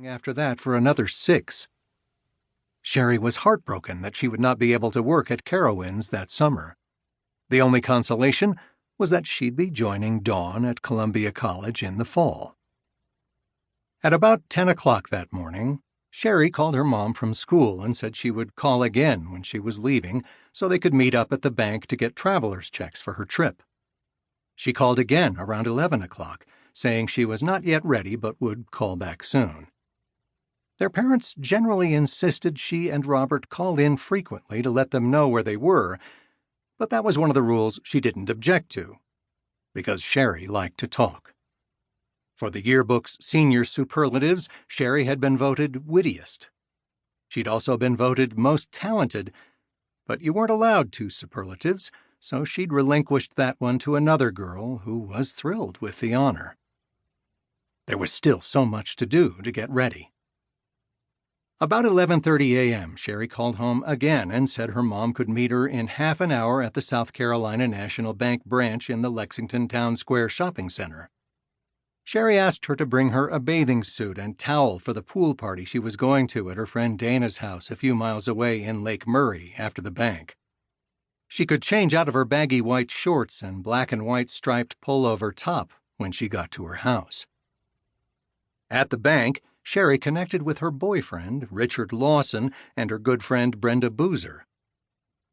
after that for another 6. Shari was heartbroken that she would not be able to work at Carowinds that summer. The only consolation was that she'd be joining Dawn at Columbia College in the fall. At about 10 o'clock that morning, Shari called her mom from school and said she would call again when she was leaving so they could meet up at the bank to get traveler's checks for her trip. She called again around 11 o'clock, saying she was not yet ready but would call back soon. Their parents generally insisted she and Robert call in frequently to let them know where they were, but that was one of the rules she didn't object to, because Shari liked to talk. For the yearbook's senior superlatives, Shari had been voted wittiest. She'd also been voted most talented, but you weren't allowed 2 superlatives, so she'd relinquished that one to another girl who was thrilled with the honor. There was still so much to do to get ready. About 11:30 a.m., Shari called home again and said her mom could meet her in half an hour at the South Carolina National Bank branch in the Lexington Town Square shopping center. Shari asked her to bring her a bathing suit and towel for the pool party she was going to at her friend Dana's house a few miles away in Lake Murray after the bank. She could change out of her baggy white shorts and black and white striped pullover top when she got to her house. At the bank, Shari connected with her boyfriend, Richard Lawson, and her good friend Brenda Boozer.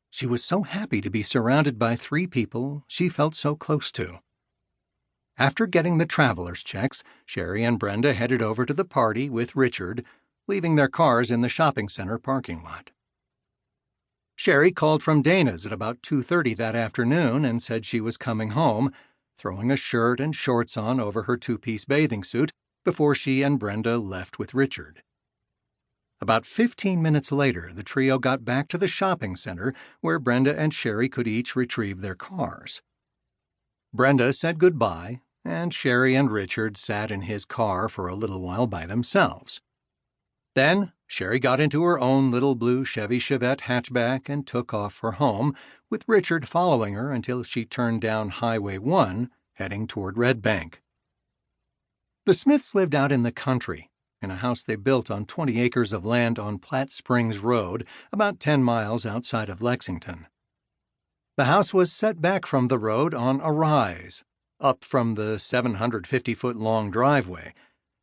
She was so happy to be surrounded by 3 people she felt so close to. After getting the traveler's checks, Shari and Brenda headed over to the party with Richard, leaving their cars in the shopping center parking lot. Shari called from Dana's at about 2:30 that afternoon and said she was coming home, throwing a shirt and shorts on over her 2-piece bathing suit before she and Brenda left with Richard. About 15 minutes later, the trio got back to the shopping center where Brenda and Shari could each retrieve their cars. Brenda said goodbye, and Shari and Richard sat in his car for a little while by themselves. Then Shari got into her own little blue Chevy Chevette hatchback and took off for home, with Richard following her until she turned down Highway 1, heading toward Red Bank. The Smiths lived out in the country, in a house they built on 20 acres of land on Platte Springs Road, about 10 miles outside of Lexington. The house was set back from the road on a rise, up from the 750-foot-long driveway,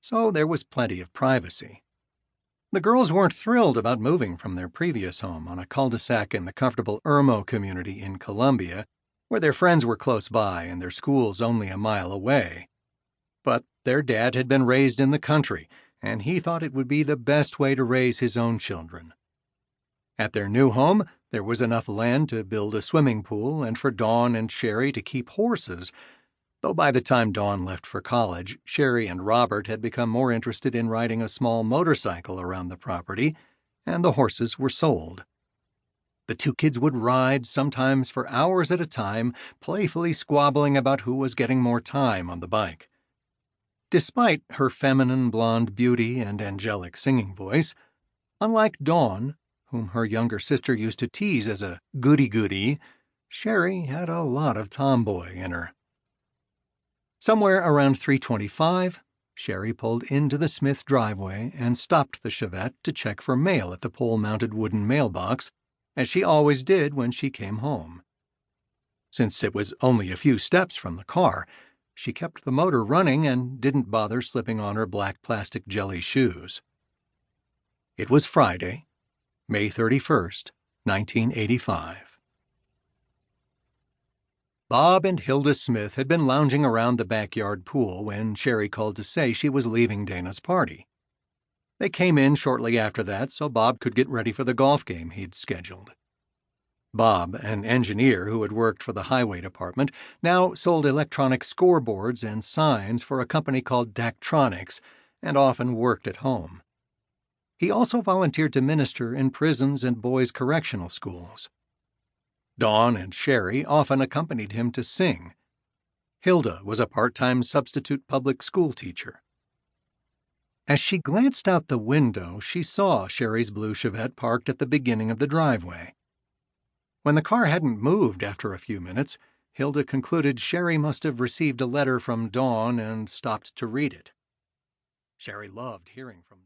so there was plenty of privacy. The girls weren't thrilled about moving from their previous home on a cul-de-sac in the comfortable Irmo community in Columbia, where their friends were close by and their schools only a mile away. But their dad had been raised in the country, and he thought it would be the best way to raise his own children. At their new home, there was enough land to build a swimming pool and for Dawn and Shari to keep horses, though by the time Dawn left for college, Shari and Robert had become more interested in riding a small motorcycle around the property, and the horses were sold. The 2 kids would ride, sometimes for hours at a time, playfully squabbling about who was getting more time on the bike. Despite her feminine blonde beauty and angelic singing voice, unlike Dawn, whom her younger sister used to tease as a goody-goody, Shari had a lot of tomboy in her. Somewhere around 3:25, Shari pulled into the Smith driveway and stopped the Chevette to check for mail at the pole-mounted wooden mailbox, as she always did when she came home. Since it was only a few steps from the car, she kept the motor running and didn't bother slipping on her black plastic jelly shoes. It was Friday, May 31st, 1985. Bob and Hilda Smith had been lounging around the backyard pool when Shari called to say she was leaving Dana's party. They came in shortly after that so Bob could get ready for the golf game he'd scheduled. Bob, an engineer who had worked for the highway department, now sold electronic scoreboards and signs for a company called Daktronics and often worked at home. He also volunteered to minister in prisons and boys' correctional schools. Dawn and Shari often accompanied him to sing. Hilda was a part-time substitute public school teacher. As she glanced out the window, she saw Shari's blue Chevette parked at the beginning of the driveway. When the car hadn't moved after a few minutes, Hilda concluded Shari must have received a letter from Dawn and stopped to read it. Shari loved hearing from Dawn.